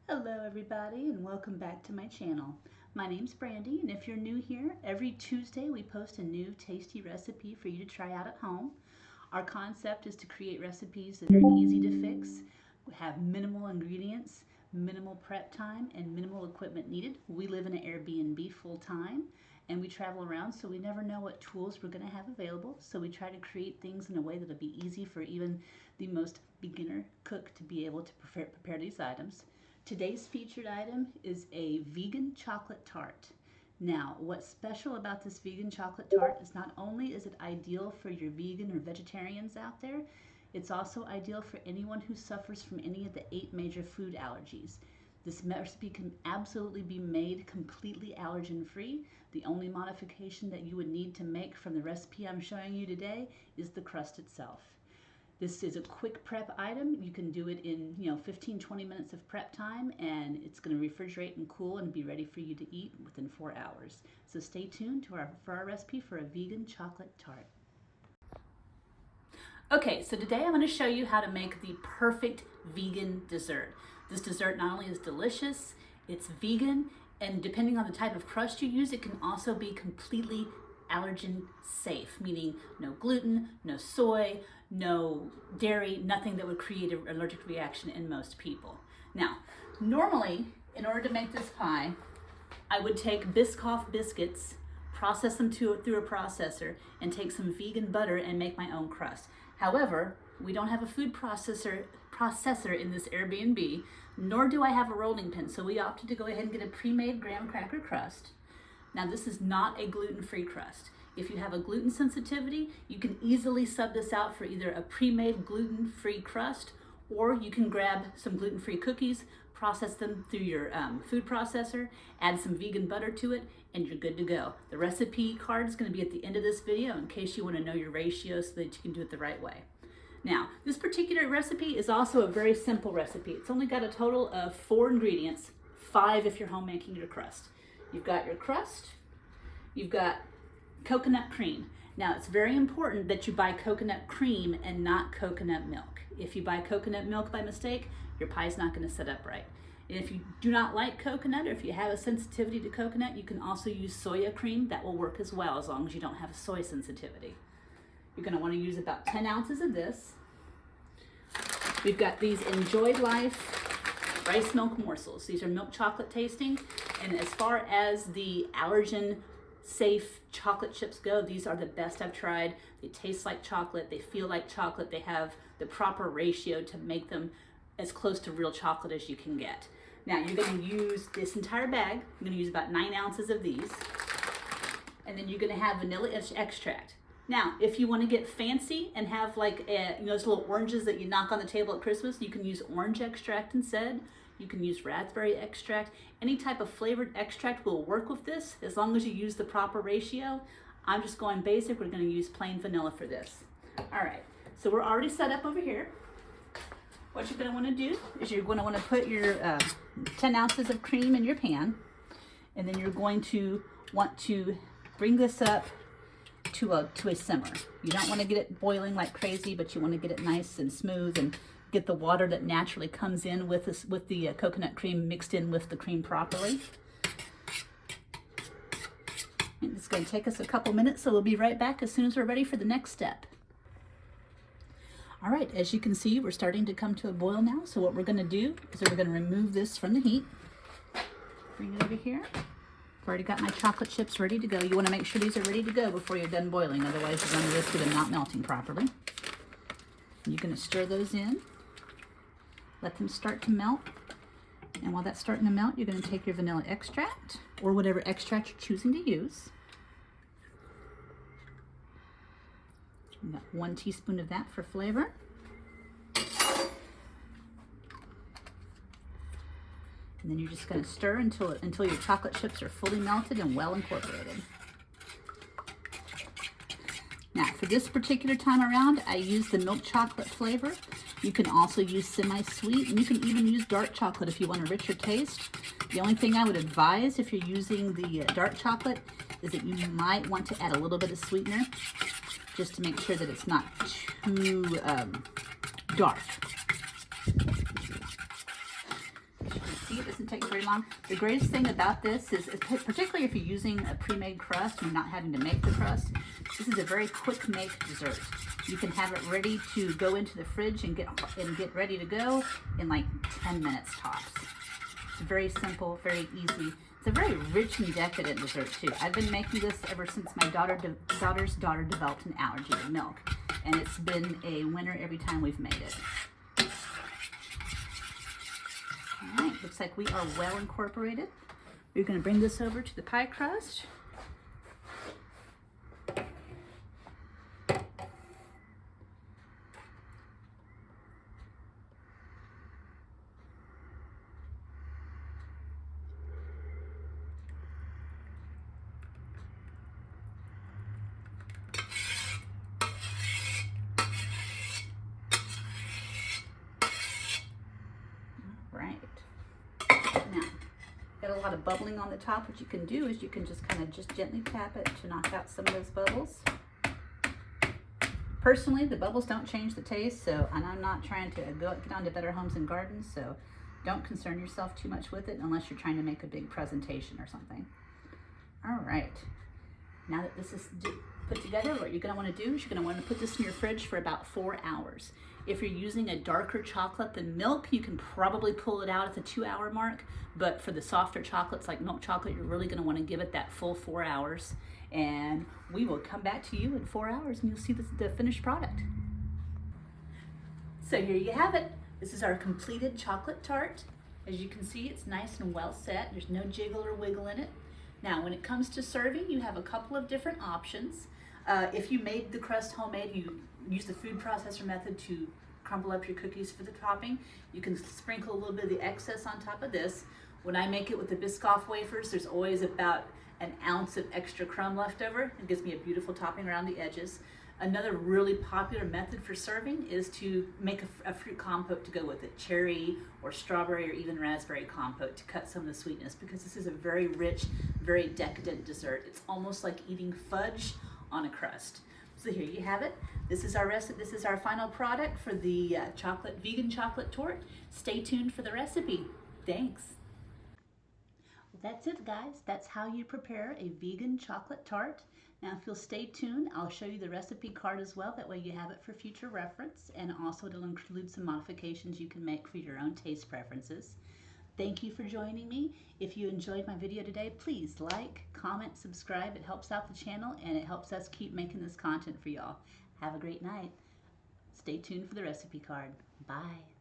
Hello everybody and welcome back to my channel. My name's Brandy, and if you're new here, every Tuesday we post a new tasty recipe for you to try out at home. Our concept is to create recipes that are easy to fix, have minimal ingredients, minimal prep time, and minimal equipment needed. We live in an Airbnb full time and we travel around, so we never know what tools we're going to have available. So we try to create things in a way that'll be easy for even the most beginner cook to be able to prepare these items. Today's featured item is a vegan chocolate tart. Now, what's special about this vegan chocolate tart is not only is it ideal for your vegan or vegetarians out there, it's also ideal for anyone who suffers from any of the 8 major food allergies. This recipe can absolutely be made completely allergen free. The only modification that you would need to make from the recipe I'm showing you today is the crust itself. This is a quick prep item. You can do it in 15-20 minutes of prep time, and it's going to refrigerate and cool and be ready for you to eat within 4 hours. So stay tuned for our recipe for a vegan chocolate tart. Okay, so today I'm going to show you how to make the perfect vegan dessert. This dessert not only is delicious, it's vegan, and depending on the type of crust you use, it can also be completely allergen safe, meaning no gluten, no soy, no dairy, nothing that would create an allergic reaction in most people. Now, normally, in order to make this pie, I would take Biscoff biscuits, process them through a processor, and take some vegan butter and make my own crust. However, we don't have a food processor in this Airbnb, nor do I have a rolling pin, so we opted to go ahead and get a pre-made graham cracker crust. Now, this is not a gluten-free crust. If you have a gluten sensitivity, you can easily sub this out for either a pre-made gluten-free crust, or you can grab some gluten-free cookies, process them through your food processor, add some vegan butter to it, and you're good to go. The recipe card is going to be at the end of this video in case you want to know your ratios so that you can do it the right way. Now, this particular recipe is also a very simple recipe. It's only got a total of 4 ingredients, 5 if you're home making your crust. You've got your crust, you've got coconut cream. Now, it's very important that you buy coconut cream and not coconut milk. If you buy coconut milk by mistake, your pie's not going to set up right. And if you do not like coconut, or if you have a sensitivity to coconut, you can also use soya cream. That will work as well, as long as you don't have a soy sensitivity. You're going to want to use about 10 ounces of this. We've got these Enjoy Life rice milk morsels. These are milk chocolate tasting, and as far as the allergen safe chocolate chips go, these are the best I've tried. They taste like chocolate, they feel like chocolate, they have the proper ratio to make them as close to real chocolate as you can get. Now, you're going to use this entire bag. I'm going to use about 9 ounces of these, and then you're going to have vanilla extract. Now, if you want to get fancy and have like those little oranges that you knock on the table at Christmas, you can use orange extract instead. You can use raspberry extract. Any type of flavored extract will work with this as long as you use the proper ratio. I'm just going basic. We're going to use plain vanilla for this. All right, so we're already set up over here. What you're going to want to do is you're going to want to put your 10 ounces of cream in your pan, and then you're going to want to bring this up to a simmer. You don't want to get it boiling like crazy, but you want to get it nice and smooth and get the water that naturally comes in with this, with the coconut cream mixed in with the cream properly. And it's going to take us a couple minutes, so we'll be right back as soon as we're ready for the next step. All right, as you can see, we're starting to come to a boil now. So what we're going to do is we're going to remove this from the heat. Bring it over here. I've already got my chocolate chips ready to go. You want to make sure these are ready to go before you're done boiling, otherwise you're going to risk them not melting properly. You're going to stir those in. Let them start to melt. And while that's starting to melt, you're going to take your vanilla extract, or whatever extract you're choosing to use. You've got 1 teaspoon of that for flavor. And then you're just going to stir until your chocolate chips are fully melted and well incorporated. Now, for this particular time around, I use the milk chocolate flavor. You can also use semi-sweet, and you can even use dark chocolate if you want a richer taste. The only thing I would advise if you're using the dark chocolate is that you might want to add a little bit of sweetener just to make sure that it's not too dark. take very long. The greatest thing about this is, particularly if you're using a pre-made crust and you're not having to make the crust, this is a very quick make dessert. You can have it ready to go into the fridge and get ready to go in like 10 minutes tops. It's very simple, very easy. It's a very rich and decadent dessert too. I've been making this ever since my daughter's daughter developed an allergy to milk, and it's been a winner every time we've made it. All right, looks like we are well incorporated. We're going to bring this over to the pie crust. Right. Now, got a lot of bubbling on the top. What you can do is you can just kind of gently tap it to knock out some of those bubbles. Personally, the bubbles don't change the taste, and I'm not trying to get on to Better Homes and Gardens, so don't concern yourself too much with it unless you're trying to make a big presentation or something. All right. Now that this is put together, what you're going to want to do is you're going to want to put this in your fridge for about 4 hours. If you're using a darker chocolate than milk, you can probably pull it out at the 2-hour mark. But for the softer chocolates like milk chocolate, you're really going to want to give it that full 4 hours. And we will come back to you in 4 hours and you'll see the finished product. So here you have it. This is our completed chocolate tart. As you can see, it's nice and well set. There's no jiggle or wiggle in it. Now, when it comes to serving, you have a couple of different options. If you made the crust homemade, you use the food processor method to crumble up your cookies for the topping. You can sprinkle a little bit of the excess on top of this. When I make it with the Biscoff wafers, there's always about an ounce of extra crumb left over. It gives me a beautiful topping around the edges. Another really popular method for serving is to make a fruit compote to go with it, cherry or strawberry or even raspberry compote to cut some of the sweetness, because this is a very rich, very decadent dessert. It's almost like eating fudge on a crust. So here you have it. This is our recipe. This is our final product for the vegan chocolate tart. Stay tuned for the recipe. Thanks. That's it, guys. That's how you prepare a vegan chocolate tart. Now, if you'll stay tuned, I'll show you the recipe card as well. That way you have it for future reference, and also it'll include some modifications you can make for your own taste preferences. Thank you for joining me. If you enjoyed my video today, please like, comment, subscribe. It helps out the channel, and it helps us keep making this content for y'all. Have a great night. Stay tuned for the recipe card. Bye.